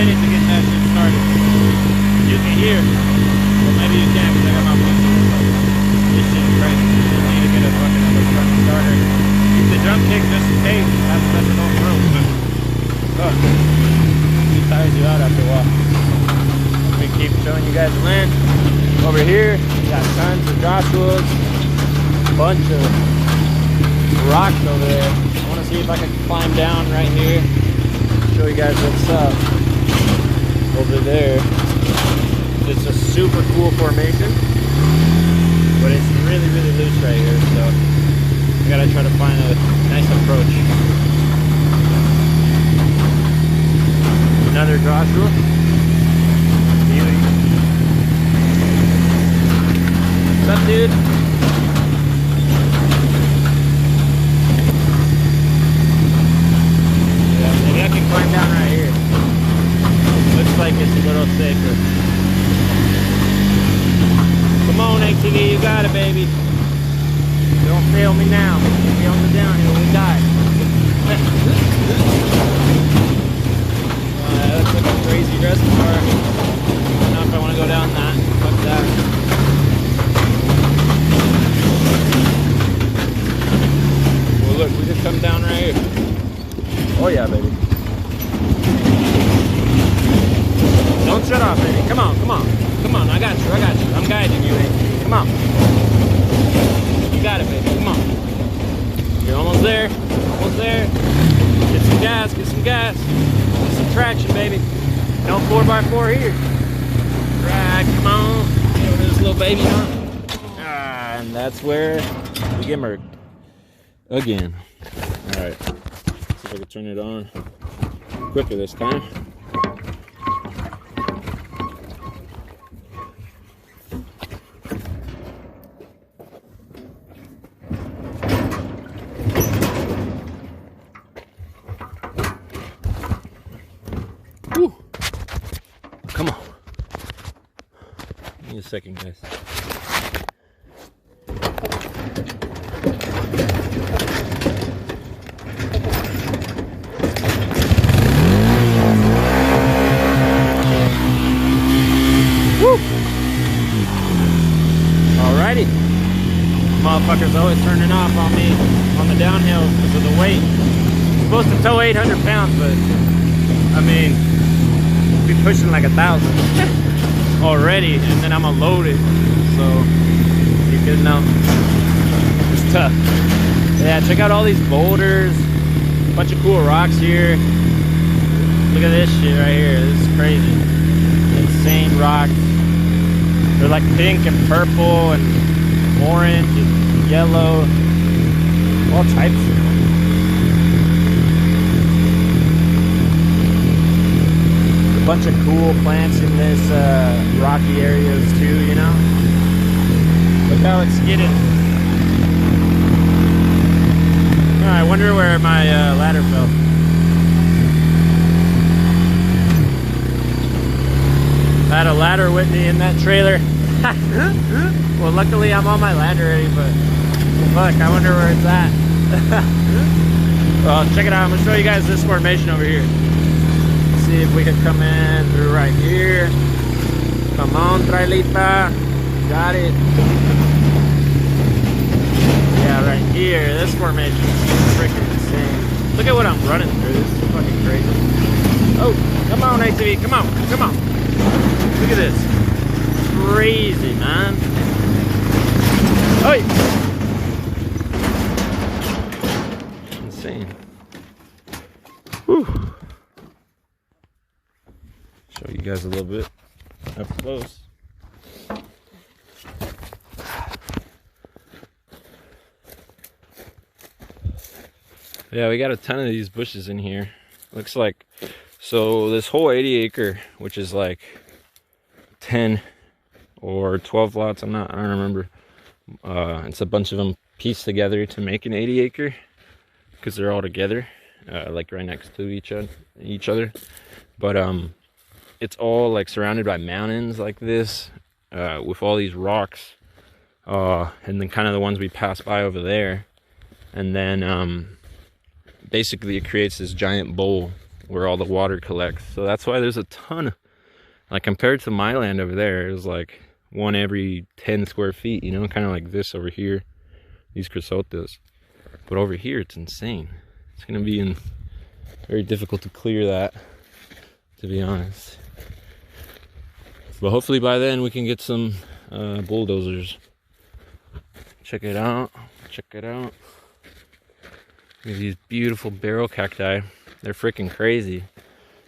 minute to get that shit started. You can hear. Well, maybe you can't because I got my Bluetooth. This shit is crazy. You need to get a fucking electronic starter. Keep the drum kick just in case. That's the best of all throws. Look. It tires you out after a while. Let me keep showing you guys the land. Over here, you got tons of Joshuas. A bunch of rocks over there. I want to see if I can climb down right here. Show you guys what's up over there. It's a super cool formation, but it's really, really loose right here, so I gotta try to find a nice approach. Another Joshua. Beauty. What's up, dude? Yeah, maybe I can climb down right here. Looks like it's a little safer. Come on, ATV, you got it, baby. Don't fail me now. Be on the downhill, we die. That looks like a crazy reservoir. I don't know if I want to go down that. Fuck that. Well, look, we just come down right here. Oh yeah, baby. Don't shut off, baby. Come on, come on. Come on, I got you, I'm guiding you, baby. Come on. You got it, baby, come on. You're almost there, almost there. Get some gas, get some gas. Get some traction, baby. No 4x4 here. Right, come on. Get over this little baby, huh? And that's where we get murked. Again. Alright. See if I can turn it on quicker this time. Whew. Come on. Give me a second, guys. Woo! Alrighty. Motherfucker's always turning off on me on the downhill because of the weight. I'm supposed to tow 800 pounds, but I mean, be pushing like 1,000 already, and then I'm loaded, so you can know it's tough. Yeah, check out all these boulders, a bunch of cool rocks here. Look at this shit right here. This is crazy. Insane rocks. They're like pink and purple and orange and yellow, all types of them. A bunch of cool plants in this rocky areas too, you know. Look how it's skidded. Oh, I wonder where my ladder fell. I had a ladder with me in that trailer. Well, luckily I'm on my ladder already, but look, I wonder where it's at. Well, check it out. I'm gonna show you guys this formation over here. See if we can come in through right here. Come on, trailita. Got it. Yeah, right here. This formation is freaking insane. Look at what I'm running through. This is fucking crazy. Oh, come on, ATV. Come on. Come on. Look at this. Crazy, man. Oi! Insane. Whew. Show you guys a little bit up close. Yeah, we got a ton of these bushes in here. Looks like, so this whole 80 acre, which is like 10 or 12 lots, I don't remember. It's a bunch of them pieced together to make an 80 acre because they're all together, like right next to each other. But it's all like surrounded by mountains like this, with all these rocks, and then kind of the ones we passed by over there. And then basically it creates this giant bowl where all the water collects. So that's why there's a ton, like compared to my land over there, it was like 1 every 10 square feet, you know, kind of like this over here, these chrysotas. But over here, it's insane. It's gonna be very difficult to clear that, to be honest. But hopefully by then we can get some bulldozers. Check it out, check it out. Look at these beautiful barrel cacti. They're freaking crazy.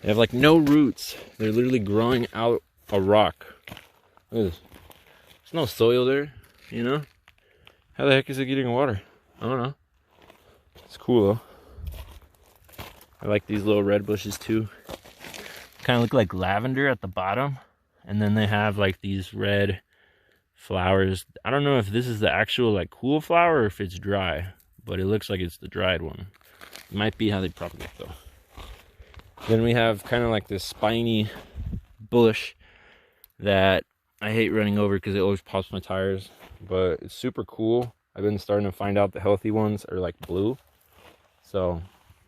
They have like no roots. They're literally growing out a rock. Look at this. There's no soil there, you know? How the heck is it getting water? I don't know. It's cool though. I like these little red bushes too. Kind of look like lavender at the bottom. And then they have like these red flowers. I don't know if this is the actual like cool flower or if it's dry, but it looks like it's the dried one. It might be how they propagate though. Then we have kind of like this spiny bush that I hate running over because it always pops my tires, but it's super cool. I've been starting to find out the healthy ones are like blue. So,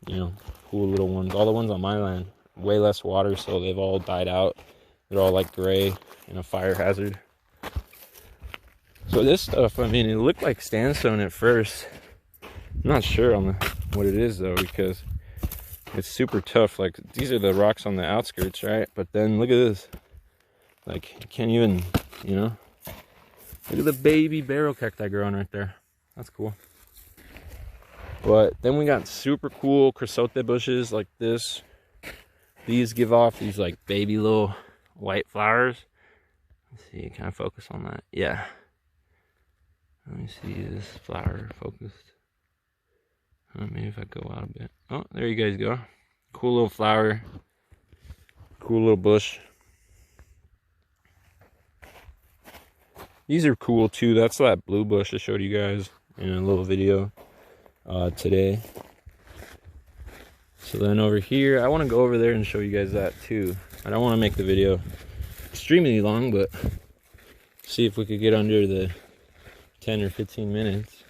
you know, cool little ones. All the ones on my land, way less water, so they've all died out. They're all like gray and a fire hazard. So this stuff, I mean, it looked like sandstone at first. I'm not sure on what it is though, because it's super tough. Like these are the rocks on the outskirts, right? But then look at this. Like you can't even, you know. Look at the baby barrel cacti growing right there. That's cool. But then we got super cool chrysote bushes like this. These give off these like baby little white flowers. Let's see, can I focus on that? Yeah. Let me see this flower focused. Maybe if I go out a bit. Oh, there you guys go. Cool little flower. Cool little bush. These are cool too. That's that blue bush I showed you guys in a little video today. So then over here, I want to go over there and show you guys that too. I don't want to make the video extremely long, but see if we could get under the 10 or 15 minutes.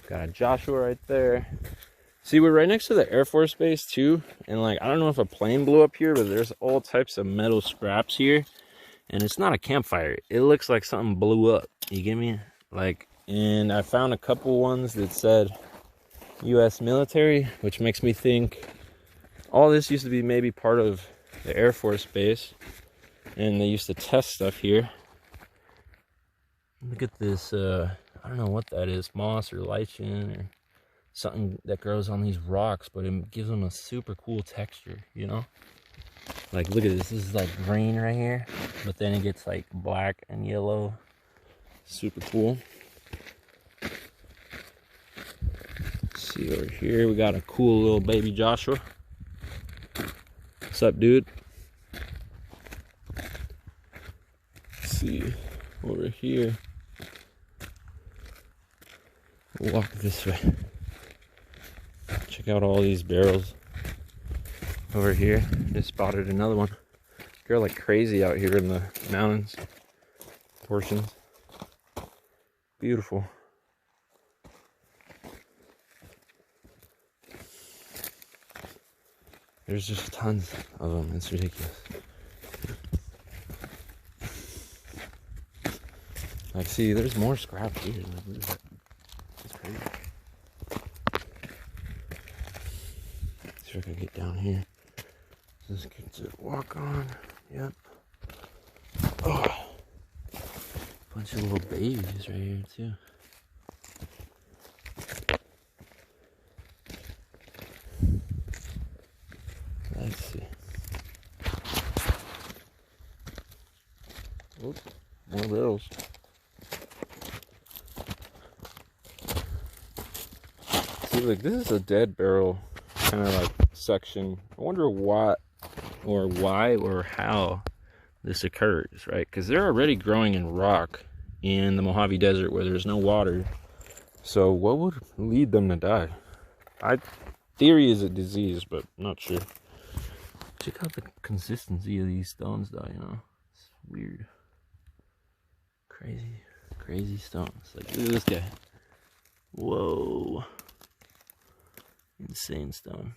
Got a Joshua right there. See, we're right next to the Air Force Base too. And like, I don't know if a plane blew up here, but there's all types of metal scraps here. And it's not a campfire. It looks like something blew up. You get me? Like, and I found a couple ones that said US military, which makes me think all this used to be maybe part of the Air Force Base. And they used to test stuff here. Look at this, I don't know what that is, moss or lichen or something that grows on these rocks, but it gives them a super cool texture, you know? Like, look at this. This is like green right here, but then it gets like black and yellow. Super cool. Let's see over here, we got a cool little baby Joshua. What's up, dude? Let's see over here. We'll walk this way. Check out all these barrels over here. Just spotted another one. They're like crazy out here in the mountains portions. Beautiful. There's just tons of them. It's ridiculous. Like, see, there's more scrap here. Like, look at that. It's crazy. See if I can get down here. This gets a walk on. Yep. Oh. Bunch of little babies right here, too. Let's see. Oops, more barrels. See, like, this is a dead barrel kind of like section. I wonder what or why or how this occurs, right? Because they're already growing in rock in the Mojave Desert where there's no water. So what would lead them to die? Theory is a disease, but I'm not sure. Check out the consistency of these stones though, you know? It's weird. Crazy stones. Like, look at this guy. Whoa. in sandstone.